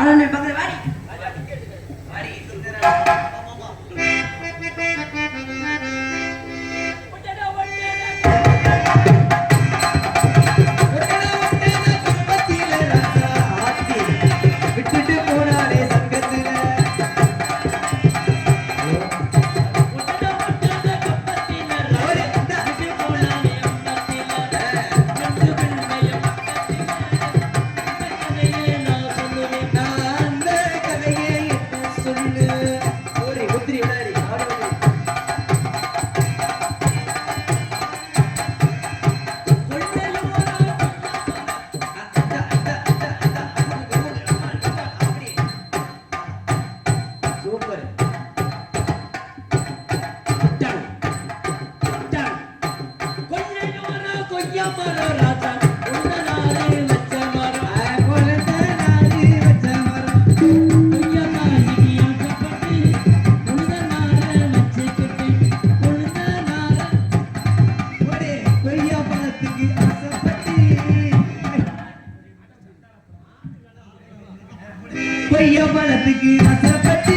அவன் பக்கத்துல வாடி பழத்துக்கு ஆசைப்பட்டு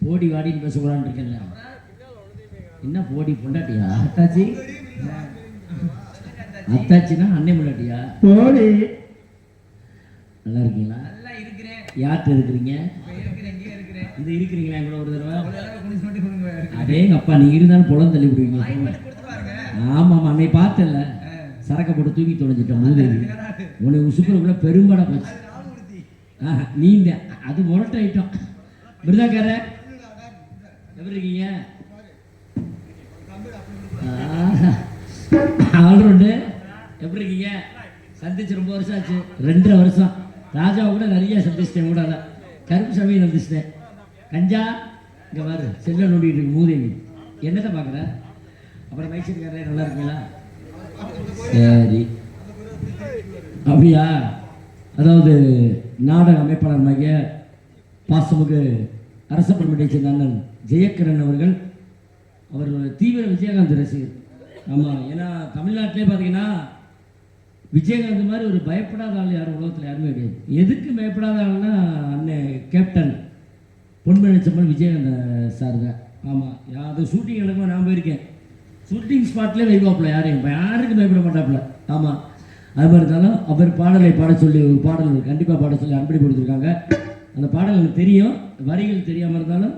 போடி வாடின்னு பேசக்கூடாதுன்னு இருக்கேன்ல. என்ன போடி பொண்டாட்டியா? அத்தாச்சி அத்தாச்சினா அன்னை பொண்டாட்டியா? போடி. நல்லா இருக்கீங்களா? நல்லா இருக்கிறேன். யார்கிட்ட இருக்கிறீங்க? இது இருக்கிறீங்களா கூட ஒரு தடவை? அதேங்க அப்பா நீங்க இருந்தாலும் புலம் தள்ளி விடுவீங்க. ஆமாம் அன்னை பார்த்தல சரக்க போட்டு தூக்கி தொலைஞ்சிட்டோம். உனக்கு உசுக்குள்ள பெரும்பாடா போச்சு. நீந்த அது முரட்ட ஐட்டம். விருதாக்கார எப்படி இருக்கீங்க? ஆல்ரவுண்டு எப்படி இருக்கீங்க? சந்திச்சு ரொம்ப வருஷம் ஆச்சு. 2.5 வருஷம். ராஜாவை கூட நிறைய சந்திச்சிட்டேன். கூட கருப்பு சாமியை சந்திச்சிட்டேன். கஞ்சா இங்கே பாரு செல்ல நோண்டிட்டு இருக்கு மூதேவி. என்னத்தை பார்க்குற? அப்புறம் மைசூர்காரே நல்லா இருக்கீங்களா? சரி அப்படியா? அதாவது நாடக அமைப்பாளர் மைய பாசமுக அரசப்பண்பட்டை சேர்ந்த அண்ணன் ஜெயக்கிரண் அவர்கள் தீவிர விஜயகாந்த் ரசிகர். ஆமாம், ஏன்னா தமிழ்நாட்டிலே பார்த்தீங்கன்னா விஜயகாந்த் மாதிரி ஒரு பயப்படாத ஆள் யாரும் உலகத்தில் யாருமே கிடையாது. எதுக்கு பயப்படாத ஆள்னா அண்ணன் கேப்டன் பொன்மணிச்சம்பல் விஜயகாந்த் சார் தான். ஆமாம், அது ஷூட்டிங் நடக்கும். நான் போயிருக்கேன். ஷூட்டிங் ஸ்பாட்லேயே வைவாப்பில் யாருக்கும் பயப்பட மாட்டாப்புல. ஆமாம், அது மாதிரி இருந்தாலும் அவர் பாடலை பாட சொல்லி ஒரு பாடல் கண்டிப்பாக பாட சொல்லி அன்பளி கொடுத்துருக்காங்க. அந்த பாடல் எனக்கு தெரியும், வரிகள் தெரியாமல் இருந்தாலும்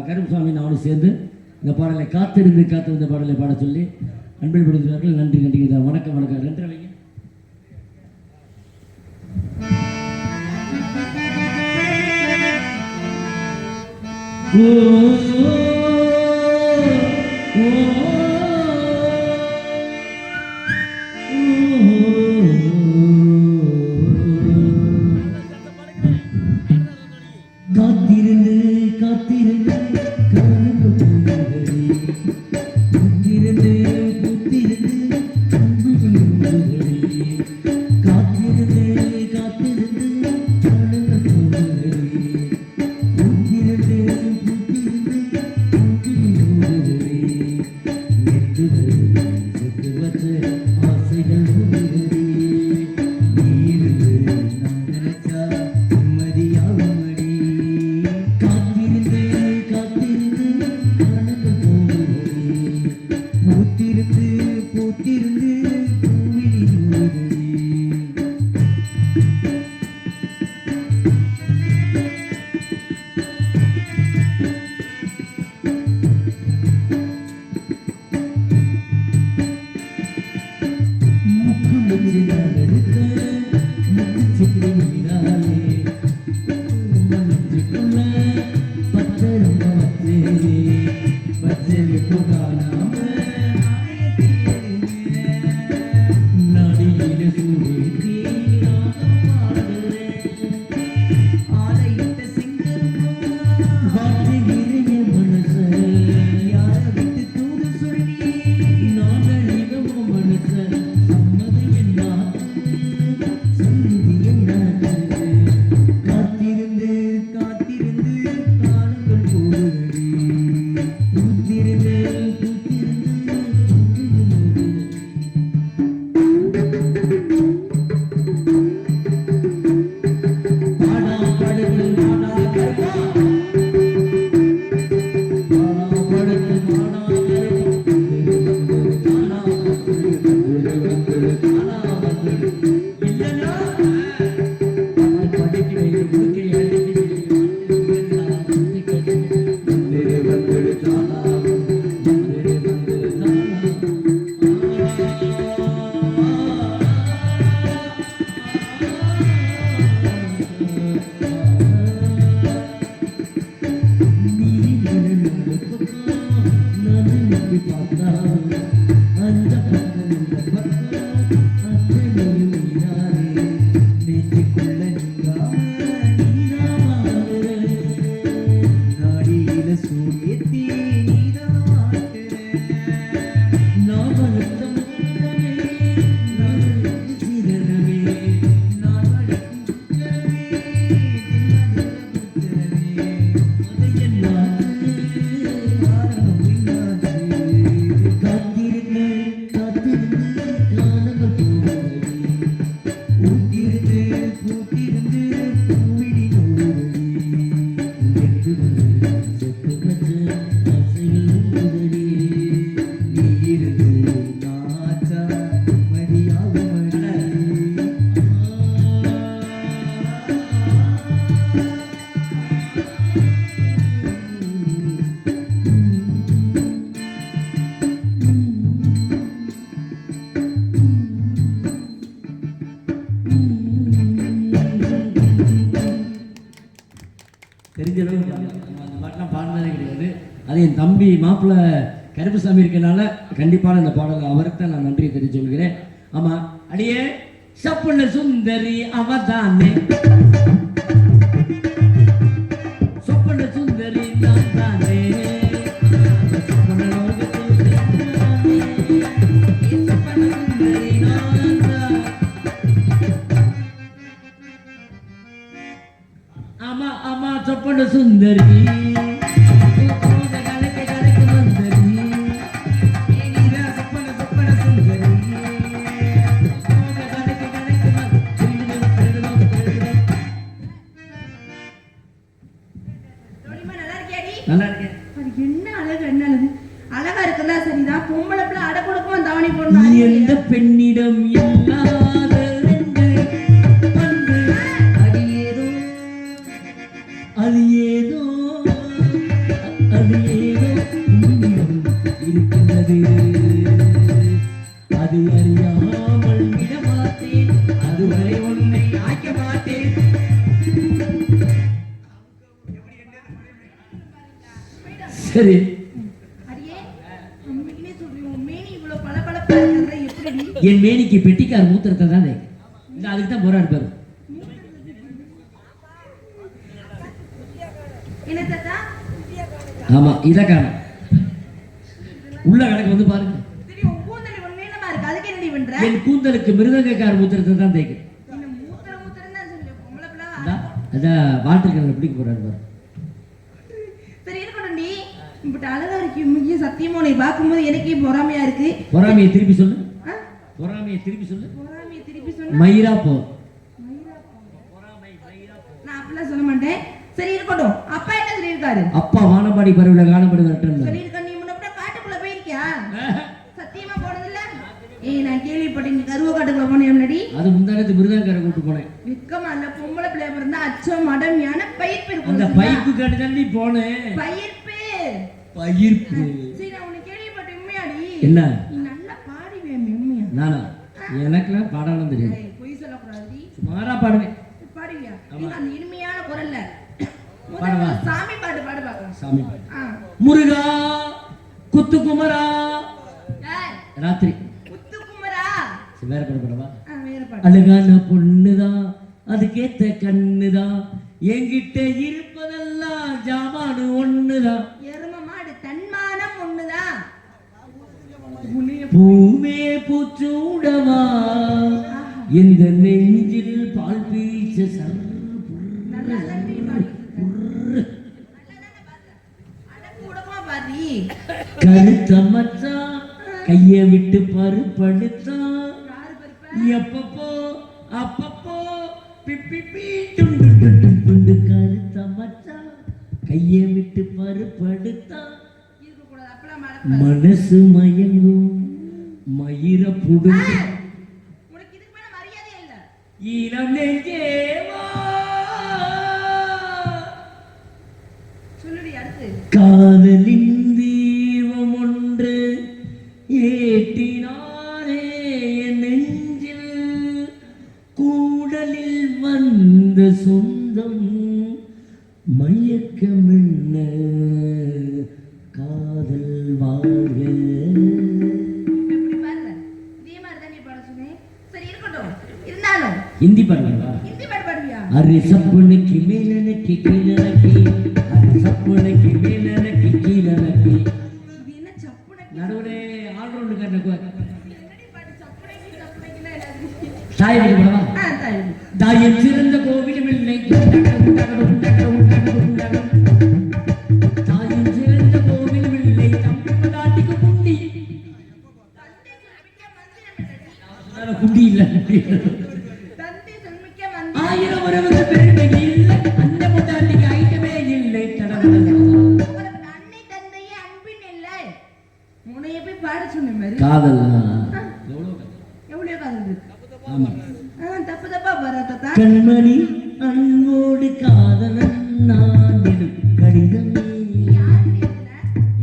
கருப்புசாமி நானும் சேர்ந்து இந்த பாடலை காத்திருந்த பாடலை பாட சொல்லி அன்பளி கொடுத்துருக்கார்கள். நன்றி நன்றி. வணக்கம் வணக்கம். நன்றி வைங்க. நெஞ்சுக்குள்ள பத்திரம் வச்சு வச்சது புகானாம நடியில சூடேத்தி ஆலையிட்ட சிங்கமா வாட்டுகிறைய மனச யார விட்டு தூது சொல்லி நாடழிவமோ மனச சம்மது என்ன சந்தி என்ன காத்திருந்து காத்திருந்து காலங்கள் போடுதடி பூத்திருந்து பாடா படுது மாடா கருப்பா பாடா படுது மாடா கருப்பா இல்லைன்னா பாட்டு பாடிட்டு வைத்து முழுக்கை அந்த பக்கம் இந்த பக்கம் அத்தனையும் நீரானே நெஞ்சுக்குள்ள நீராமாறு நாடியில சூடேத்தி நீதான் வாட்டுற நான் வளர்த்த முத்தமே நான் சிதறவே நான் வளர்க்கும் புத்தகமே புத்தகமே அது என்னாச்சு ஆரம்பம் பின்னாச்சு காத்திருந்து காத்திருந்து காலங்கள் போவதடி பூத்திருந்து பூத்திருந்து பூவிழி நூறடி எட்டு செத்து வச்ச ஆசையில் உதடி நீ இருந்து நாச்சா மதியாகும் அடி தெரிஞ்சளவு அந்த பாட்டெலாம் பாடினதே கிடையாது. அது என் தம்பி மாப்பிள்ளை கருப்புசாமி இருக்கனால கண்டிப்பான இந்த பாடல் அவருக்கு தான் நான் நன்றியை தெரிவித்து சொல்கிறேன். ஆமாம், அடியே சப்புன சுந்தரி அவதானே சொப்பன சுந்தரி நான் தானே சொப்பன லோகத்தில் நானே. சொப்பன சுந்தரி நான் தான். ஆமா ஆமா சொப்பன சுந்தரி கலக்க கலக்க வந்தரி நீரா சொப்பன சொப்பன சுந்தரி கலக்க கலக்க தோழிமா நல்லா இருக்கியாடி நல்லா இருக்கேன். அது என்ன அழகு என்ன அழகு அழகா இருக்குதா சரிதான் பொம்பளை பிள்ளை அடை கொடுக்கும் தவணை நீ போடணும் எந்த பெண்ணிடம் இல்லாத ரெண்டு பண்பு அது ஏதோ அது ஏதோ அது ஏதோ உன்னிடம் இருக்கின்றது அது அறியாமல் விடமாட்டேன் அதுவரை உன்னை ஆக்க மாட்டேன். சரி, அடியே அம்மைக்குனே சொல்றேன் உன் மேனி இவ்வளவு பளபளப்பா இருக்கிறது எப்படி என் மேனிக்கு பெட்டிக்கார் மூத்திரத்தை தான் இல்லை, அதுக்கு தான் போராடு பாரு. என்ன தாத்தா ஆமா, இதை காணும் உள்ள கணக்கு வந்து பாருங்க. தெரியும் கூந்தல் இவன் நீளமா இருக்கு அதுக்கு என்னடி பண்ற என் கூந்தலுக்கு மிருதங்கக்கார மூத்திரத்தை தான் தேய்க்கு. என்ன மூத்திரம் மூத்திரம் தான் சொல்லு பொம்பளை பிள்ளை அதான் வாட்டர் கலர் பிடிக்க போறாரு பாரு. சரி இருக்கட்டும் நீ இப்படி அழகா இருக்கு முக்கிய சத்தியமா உன்னை பார்க்கும்போது எனக்கே பொறாமையா இருக்கு பொறாமையை திருப்பி சொல்லு. ஆ? பொறாமையை திருப்பி சொல்லு. பொறாமையை திருப்பி சொன்னா மயிரா போ. நான் அப்படிலாம் சொல்ல மாட்டேன். சரி இருக்கட்டும் அப்பா என்ன சொல்லியிருக்காரு அப்பா வானபாடி பறவையில காணப்படு வரட்டும். சொல்லியிருக்க நீ முன்ன காட்டுக்குள்ள போயிருக்கியா சத்தியமா போனதில்ல ஏய் நான் கேள்விப்பட்டேன் நீ கருவ காட்டுக்குள்ள போனே முன்னாடி அது முந்தானத்து மிருதங்கரை கூட்டு போனேன். வெக்கமா இல்ல பொம்பளை பிள்ளை பிறந்தா அச்சம் மடம் யான பயிர்ப்பு இருக்கும் அந்த சரியா? பைப்பு காட்டு தான் நீ போனேன். பயிர்ப்பு பயிர்ப்பு சரி நான் உன்னை கேள்விப்பட்டேன் உண்மையாடி என்ன? நீ நல்லா பாடுவேன் உண்மையா நானா? எனக்குலாம் பாடலாம் தெரியாது. ஏய், பொய் சொல்லக்கூடாது சுமாரா பாடுவேன். பாடுவியா நீங்க அந்த இனிமையான குரல்ல பாடவா? சாமி பாட்டு பாடு பார்க்கலாம். சாமி முருகா குத்து குமரா ராத்திரி குத்து குமரா வேற பாடு பாடவா? வேற பாடு. அழகான பொண்ணுதான் அதுக்கேத்த கண்ணுதான் என்கிட்ட இருப்பதெல்லாம் ஜாமானு ஒண்ணுதான் எரும மாடு தன்மானம் ஒண்ணுதான். பூவே பூச்சூடவா இந்த நெஞ்சில் பால் பீச்ச சர் கருத்த மச்சான் கைய விட்டு பருப்படுத்தான் எப்பப்போ அப்பப்போ பிப்பி பீட்டுண்டு டுண்டு கருத்த மச்சான் கைய விட்டு பருப்படுத்தான் மனசு மயங்கும் மயிர புடுங்க ஈரம் நெஞ்சேவா காதலின் தீபம் ஒன்று ஏற்றினாரே நெஞ்சில் கூடலில் வந்த சொந்தம் மயக்கம் என்ன காதல் வாழ்க. हिंदी पढ़वा अरे सपने की मेलन की कीलन की अरे सपने की मेलन की कीलन की என்ன சப்புன நடுவுல ஆல் ரவுண்ட் करने को தாய் வந்து படவா தாய் சிறந்த கோவில் மில்லை தாய் சிறந்த கோவில் மில்லை தம்பி நாட்டிக்கு குண்டி குண்டி இல்ல ஆயிரம் வருவது பெருமை இல்லை அந்த முட்டாட்டிக்கு ஐட்டமே இல்லை அன்னை தந்தையே அன்பின் இல்லை முனைய போய் பாட சொன்ன மாதிரி காதல் எவ்வளவு காதல் இருக்கு. ஆமா தப்பு தப்பா பராத்தா கண்மணி அன்போடு காதலன் நான் கடிதமே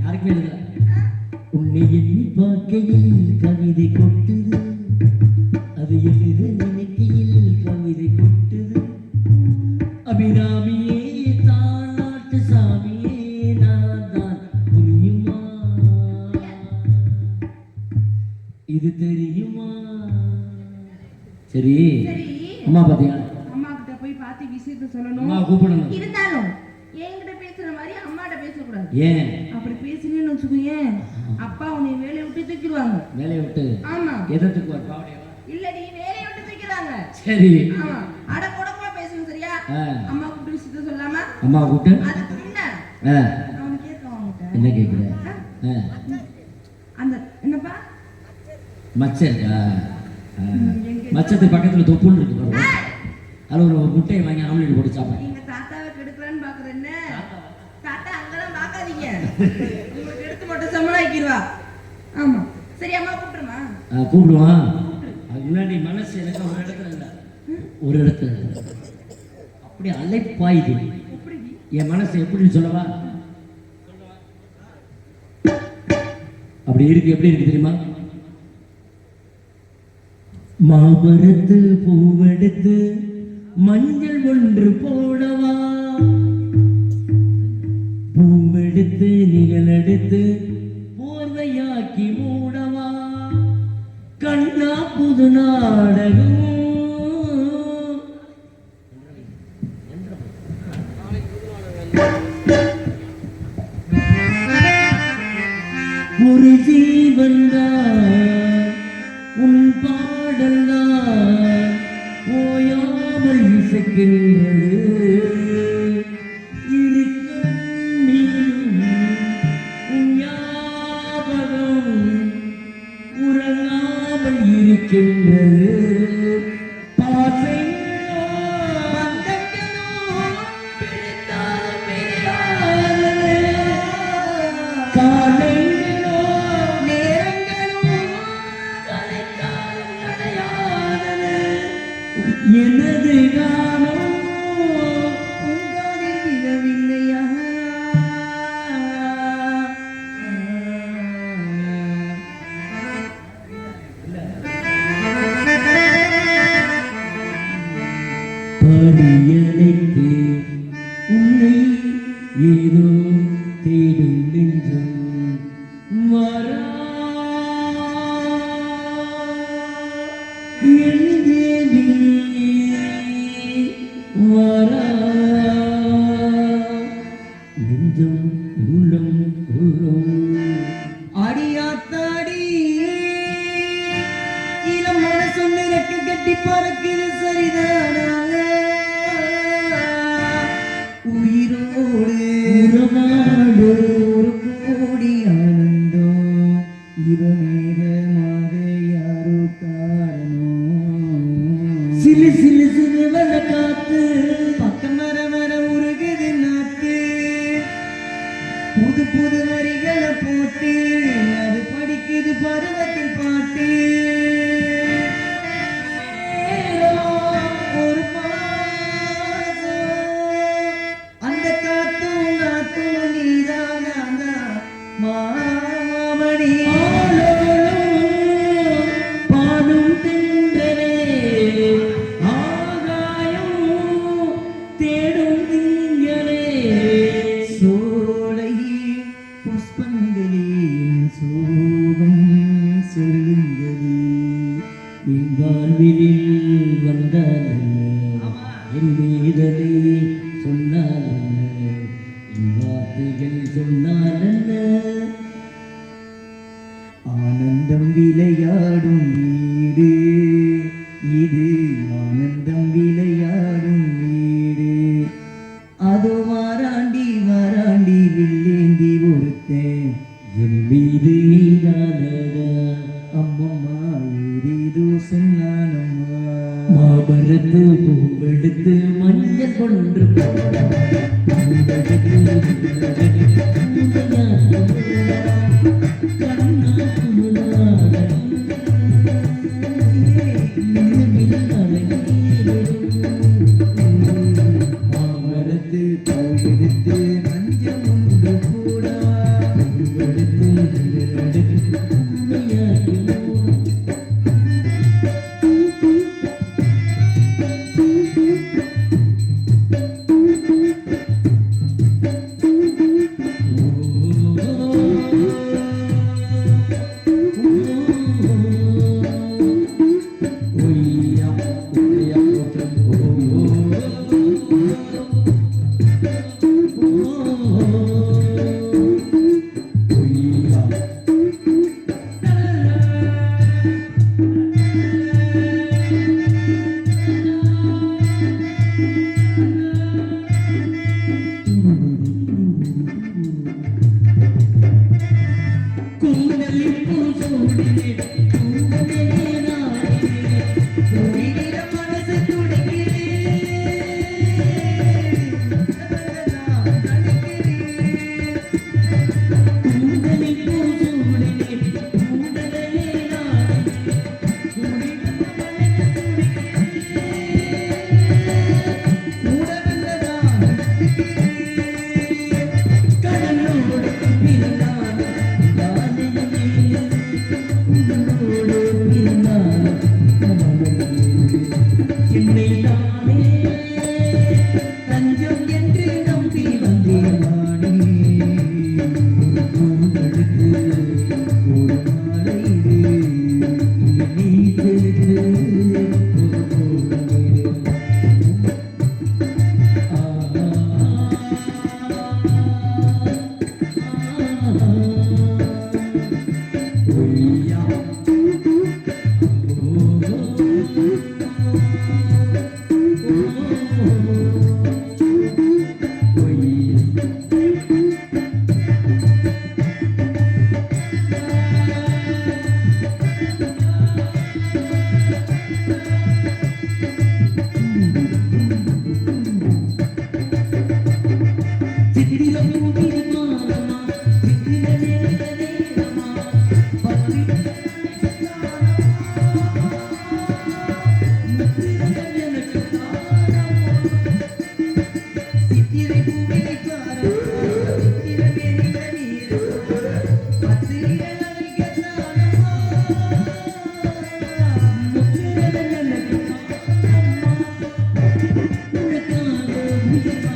யாருக்கு எழுத உன்னை எண்ணி பார்க்கையில் கவிதை கொட்டுது அது எழுத நினைக்கையில் கவிதை கொட்டுது அபிராமியே தாலாட்டு சாமியே நான் தான் புரியுமா இது தெரியுமா? சரி அம்மா பாத்தியா அம்மா கிட்ட போய் பார்த்து விஷயத்தை சொல்லணும். அம்மா கூப்பிடணும். இருந்தாலும் என்கிட்ட பேசுற மாதிரி அம்மாட்ட பேசக்கூடாது. ஏன் அப்படி பேசினேன்னு வச்சுக்கோங்க அப்பா உன்னை வேலையை விட்டு தூக்கிடுவாங்க. வேலையை விட்டு? ஆமா. எதத்துக்கு ஒரு பாவடையா? இல்லடி வேலையை விட்டு தூக்கிடுவாங்க. சரி ஆமா அட கொடமா பேசணும் சரியா? அம்மா கூப்பிட்டு விஷயத்தை சொல்லாம அம்மா கூப்பிட்டு அதுக்கு முன்ன அவன் கேட்கவாங்க. என்ன கேக்குற? அந்த என்னப்பா மச்சம் இருக்கா? மச்சத்து பக்கத்துல தொப்புன்னு இருக்கு பாருங்க. அதுல ஒரு முட்டையை வாங்கி ஆம்லெட் போட்டு சாப்பிடுங்க. நீங்க தாத்தாவை கெடுக்கலான்னு பாக்குறேன். தாத்தா அங்கெல்லாம் பாக்காதீங்க. உங்களுக்கு எடுத்து மட்டும் சம்பளாக்கிடுவா. ஆமா சரி அம்மா கூப்பிடுமா? கூப்பிடுவான். அது முன்னாடி மனசு எனக்கு ஒரு இடத்துல இல்லை, ஒரு இடத்துல அப்படி அலைப்பாயுது. என் மனசு எப்படின்னு சொல்லவா? அப்படி இருக்கு. எப்படி இருக்கு தெரியுமா? மாமரத்து பூவெடுத்து மஞ்சள் ஒன்று போடவா, பூவெடுத்து நிழலெடுத்து போர்வையாக்கி மூடவா, கண்ணா புது நாடகம் ஒரு ஜீவன் உன் பாடல் ஓயாமல் இசைக்கின்றது, இரு கண்ணீரும் உன் ஞாபகம் உறங்காமல் இருக்கின்றது. பாசைகளோ பந்தங்களோ பிரிந்தாலும் பிரியாதது, காலைகளோ நேரங்களோ கலைத்தாலும் கலையாதது, எனது காலம் ஏதோ தேடும் நெஞ்சம் வரா என் தேவி வரா நெஞ்சம் உள்ளம் உள்ளம் அடியாத்தாடி இளம் மனசொன்னு ரெக்க கட்டி பறக்குது சரிதானா உயிரோடு உறவாடு ஒரு கோடி ஆனந்தம் இரமேகமாக யாரோ காரணம் சிலு சிலு சிலு வந்த காத்து பக்கம் வர வர உருகுது நாத்து புது புது வரிகளை போட்டு அது படிக்குது பருவத்தில் பாட்டு ஒரு பாசம் அந்த காத்தும் நாத்தும் நீதான மாமணி பாடும் தென்றலே ஆகாயம் தேடும் திங்களே சோலை புஷ்பங்களின் சோகம் சொல்லுங்களே என் வாழ்வினில் வந்தால் என் மீதனை சொன்னால் என் வார்த்தைகள் சொன்னால் ஆனந்தம் விளையாடும் வீடு இது ஆனந்தம் விளையாடும் வீடு அதோ வாராண்டி வாராண்டி வில்லேந்தி ஒருத்தன் என் மீது ஈரானதா அம்மம்மா ஏதேதோ சொன்னானம்மா மாபரத்து பூவெடுத்து மஞ்சள் கொன்று மாமரத்து பூவெடுத்து மஞ்சள் ஒன்று கூடா உனக்காக உயிர்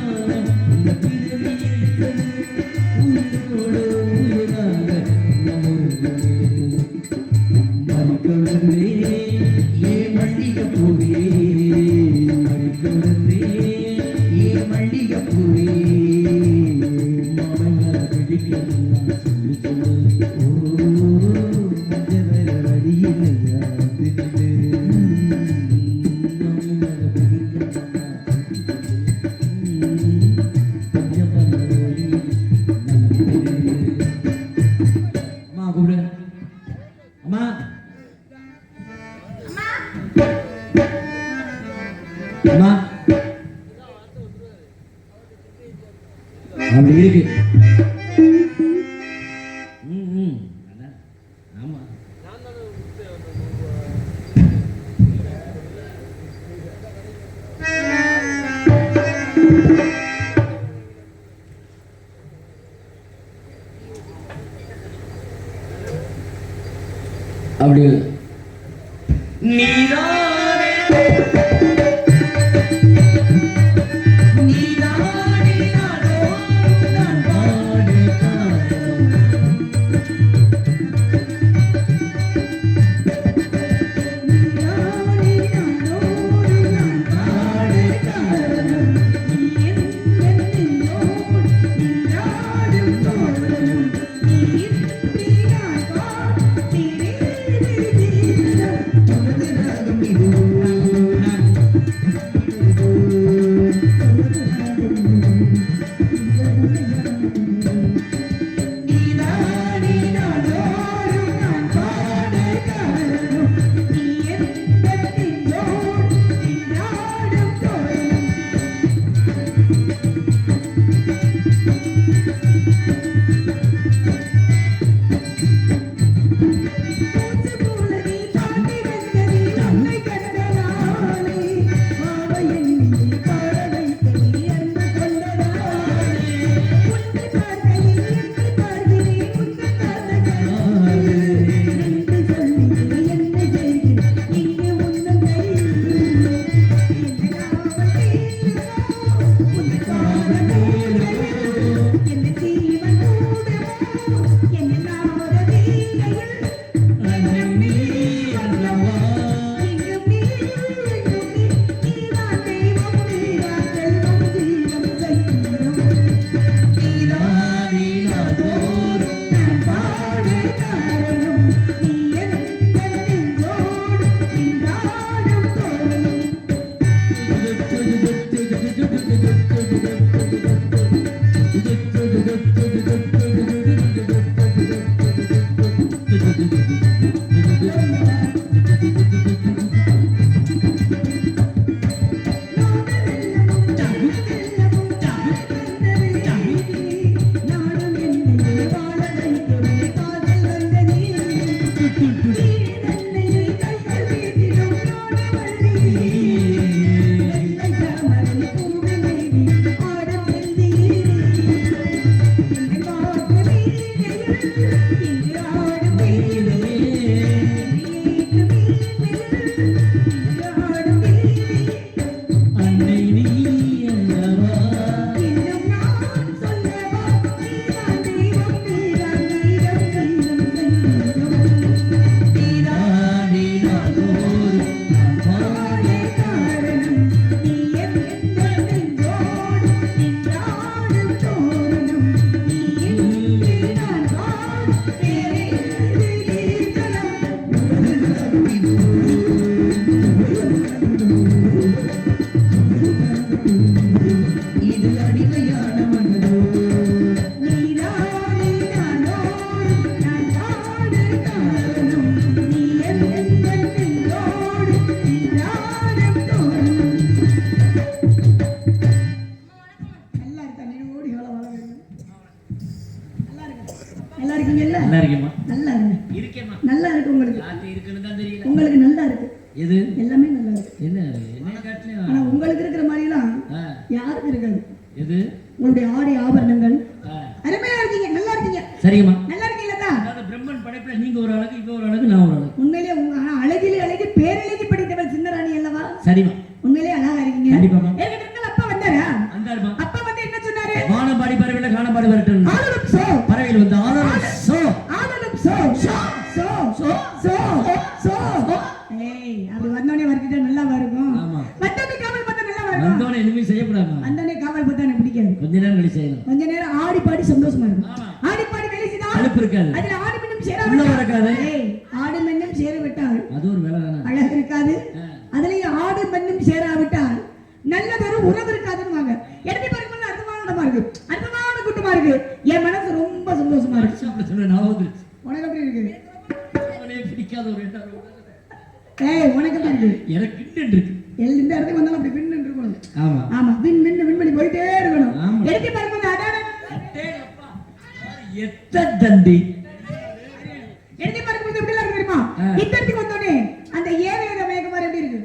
வாழ இந்த பிறவி அம்மா கூப்பிடு அம்மா அம்மா அப்படி இருக்கு அதான். ஆமா அப்படி நீதானே நீதானே நானோ நான் பாடு காரணம் நீதானே நானோ நான் பாடு காரணம் நீ என்னென்னோடு நீராடும் தோழனும் நீ நான் பாடு நல்லா இருக்கீங்களா? நல்லா இருக்கேம்மா. நல்லா இருங்க. இருக்கேம்மா. நல்லா இருக்கு உங்களுக்கு. யார்கிட்ட இருக்குன்னு தான் தெரியல. உங்களுக்கு நல்லா இருக்கு. எது? எல்லாமே நல்லா இருக்கு. என்ன என்ன காட்டுல? ஆனா உங்களுக்கு இருக்கிற மாதிரிலாம் யாருக்கும் இருக்காது. எது? உங்களுடைய ஆடை ஆபரணங்கள் அருமையா இருக்கீங்க. நல்லா இருக்கீங்க. சரிங்கம்மா. நல்லா இருக்கீங்களா? அதாவது பிரம்மன் படைப்புல நீங்க ஒரு அழகு, இவ ஒரு அழகு, நான் ஒரு அழகு. உண்மையிலேயே உங்க அழகிலே அழகி பேரழகி படித்தவள் சின்னராணி அல்லவா? சரிம்மா. உண்மையிலேயே அழகா இருக்கீங்க. கண்டிப்பாமா. ஏற்கனவே அப்பா வந்தாரா? வந்தாருமா. அப்பா வந்து என்ன சொன்னாரு? வானபாடி பறவையில காணபாடி வரட்டும். ஆதரம் சோ. பறவையில் வந்து ஆதரம் சோ. ஆதரம் சோ. சோ சோ சோ சோ. ஏய், அது வந்தோனே வர்க்கிட்ட நல்லா இருக்கும். ஆமா. வந்தோனே காவல் பார்த்தா நல்லா இருக்கும். வந்தோனே இனிமே செய்யக்கூடாது. வந்தோனே காவல் பார்த்தா எனக்கு பிடிக்காது. கொஞ்ச நேரம் கழிச்சு செய்யணும். கொஞ்ச நேரம் ஆடி பாடி சந்தோஷமா இருக்கும். ஆமா. ஆடி கலப்பு இருக்காது, அதுல ஆடு பெண்ணும் உள்ள சேராவிட்டால் வரக்காது. ஆடு பெண்ணும் சேரவிட்டால் அது ஒரு வேலை தானே. அழகு இருக்காது. அதுலயும் ஆடு பெண்ணும் சேராவிட்டால் நல்லதொரு உறவு இருக்காதுன்னு எடுத்து பார்க்கும்போது அற்புதமான இடமா இருக்கு, அற்புதமான கூட்டமா இருக்கு. என் மனசு ரொம்ப சந்தோஷமா இருக்கு. அப்படி சொன்ன ஞாபகம் வந்துருச்சு. உனக்கு எப்படி இருக்கு? அவனே பிடிக்காத ஒரு எண்ணம். உனக்கு எப்படி இருக்கு? எனக்கு கிண்டு இருக்கு. இந்த இடத்துக்கு வந்தாலும் அப்படி வின்னு இருக்கணும். ஆமா ஆமா, வின் வின் வின் பண்ணி போயிட்டே இருக்கணும். ஆமா. எடுத்து பார்க்கும்போது அடாடா எத்த தண்டி எடுத்து பார்க்கும்போது எப்படி இருக்கு தெரியுமா? இந்த இடத்துக்கு வந்தோடனே அந்த ஏழையோட மயக்கமாறு எப்படி இருக்கு?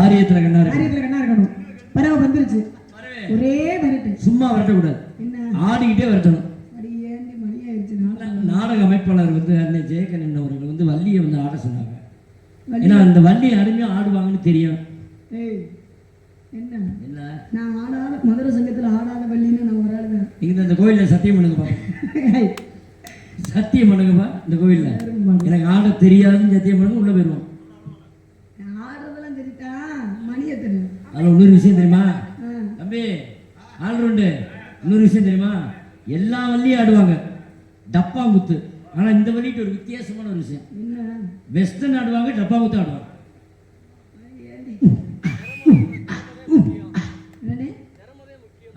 ஆரியத்துல கண்ணா இருக்கு. ஆரியத்துல கண்ணா இருக்கணும். பறவை வந்துருச்சு. ஒரே வரட்டு. சும்மா வரட்டக்கூடாது, ஆடிக்கிட்டே வரட்டணும். நாடக அமைப்பாளர் வந்து அன்னை ஜெயகண்ணன் அவர்கள் வந்து வள்ளியை வந்து ஆட சொன்னாங்க. ஏன்னா அந்த வள்ளி அருமையா ஆடுவாங்கன்னு தெரியும். என்ன நான் ஆடாத மதுரை சங்கத்துல ஆடாத வள்ளின்னு நான் ஒரு ஆளுங்க. நீங்க இந்த கோயில்ல சத்தியம் பண்ணுங்கப்பா, சத்தியம் பண்ணுங்கப்பா. இந்த கோயில்ல எனக்கு ஆட தெரியாதுன்னு சத்தியம் பண்ணுங்க, உள்ள போயிருவோம். ஆடுறதெல்லாம் தெரியுதா? மணியை தெரியும். அதுல இன்னொரு விஷயம் தெரியுமா தம்பி, ஆல்ரவுண்டு, இன்னொரு விஷயம் தெரியுமா? எல்லா வள்ளியும் ஆடுவாங்க டப்பாங்குத்து. ஆனா இந்த வள்ளிட்டு ஒரு வித்தியாசமான ஒரு விஷயம், வெஸ்டர்ன் ஆடுவாங்க, டப்பாங்குத்து ஆடுவாங்க.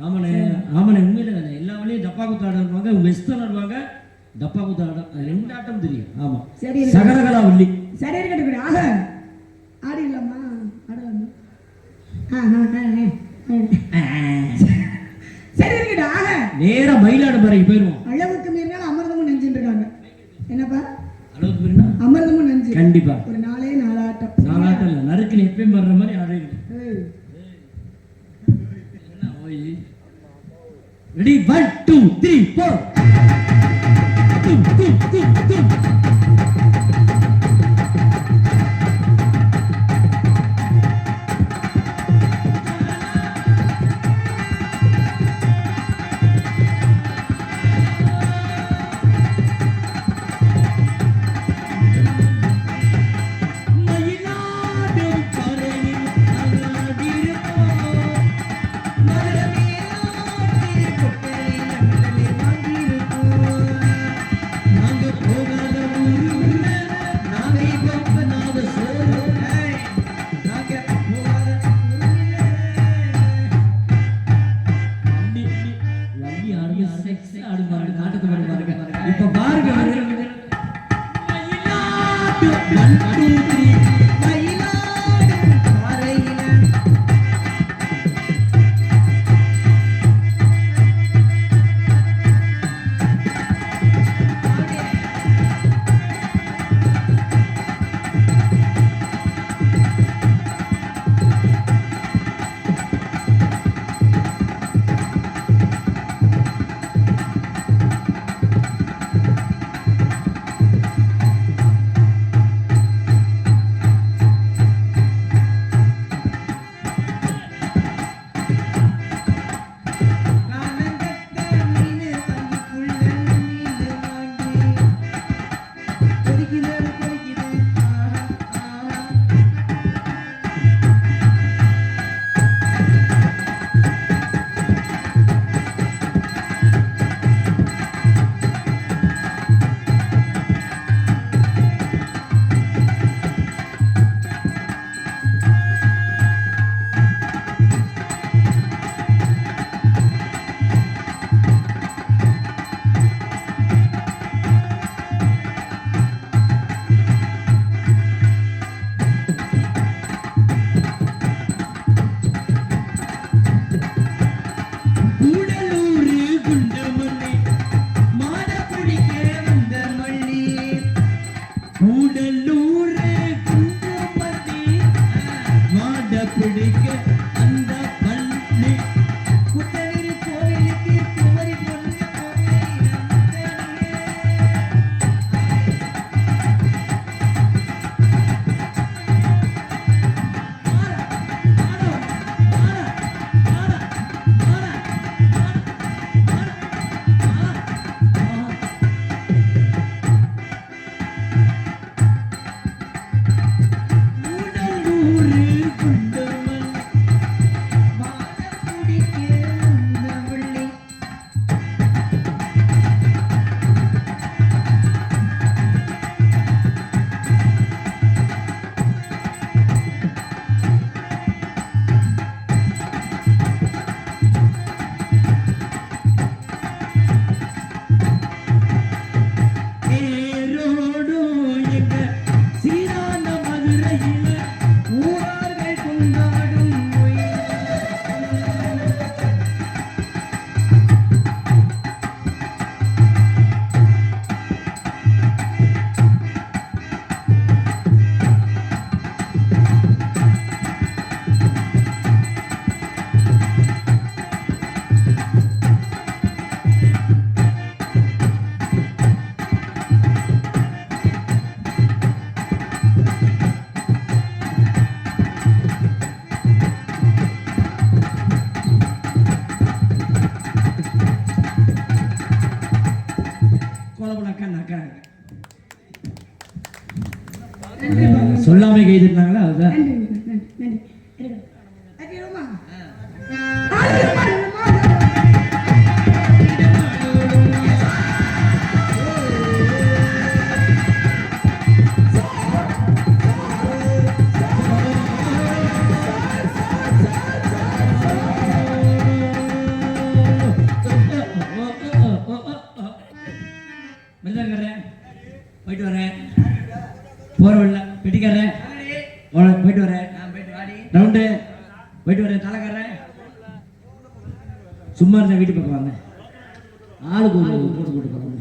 ஆமாண்ணே ஆமாண்ணே, உண்மையில தானே. எல்லா வழியும் டப்பா குத்து ஆடுவாங்க, வெஸ்டர்ன் ஆடுவாங்க, டப்பா குத்து ஆட ரெண்டு ஆட்டம் தெரியும். ஆமா சரி, சகலகலா வள்ளி. சரி இருக்கட்டும். ஆக ஆடிடலாமா? ஆடலாமா? சரி இருக்கட்டும். ஆக நேரா மயிலாடுதுறைக்கு போயிருவோம். அளவுக்கு மீறினால் அமிர்தமும் நெஞ்சுன்னு இருக்காங்க. என்னப்பா அளவுக்கு மீறினா அமிர்தமும் நெஞ்சு? கண்டிப்பா. ஒரு நாளே நாலாட்டம். நாலாட்டம் இல்லை, நறுக்குன்னு எப்பயும் வர்ற மாதிரி ஆடுறீங்க. ரெடி 1 2 3 4. சொல்லாம கைதிருந்தாங்களா அதுதான். போயிட்டு வரேன் போறவில்ல பெட்டிக்காரன் போயிட்டு வரேன் ரவுண்டு போயிட்டு வரேன் தலைக்காரன் சும்மா இருந்த வீட்டு பக்கம் வாங்க ஆளுக்கு ஒரு போட்டு போட்டு போறோம்.